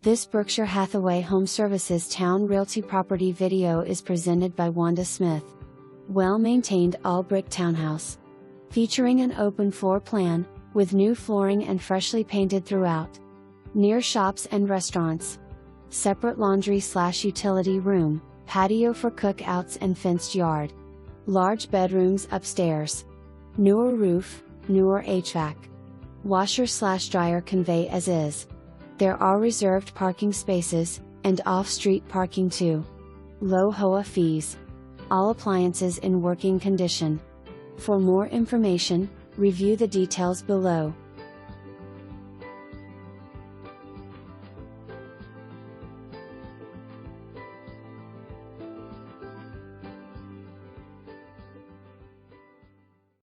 This Berkshire Hathaway HomeServices Towne Realty property video is presented by Wanda Smith. Well-maintained all-brick townhouse. Featuring an open floor plan, with new flooring and freshly painted throughout. Near shops and restaurants. Separate laundry/utility room, patio for cookouts and fenced yard. Large bedrooms upstairs. Newer roof, newer HVAC. Washer/dryer convey as is. There are reserved parking spaces, and off-street parking too. Low HOA fees. All appliances in working condition. For more information, review the details below.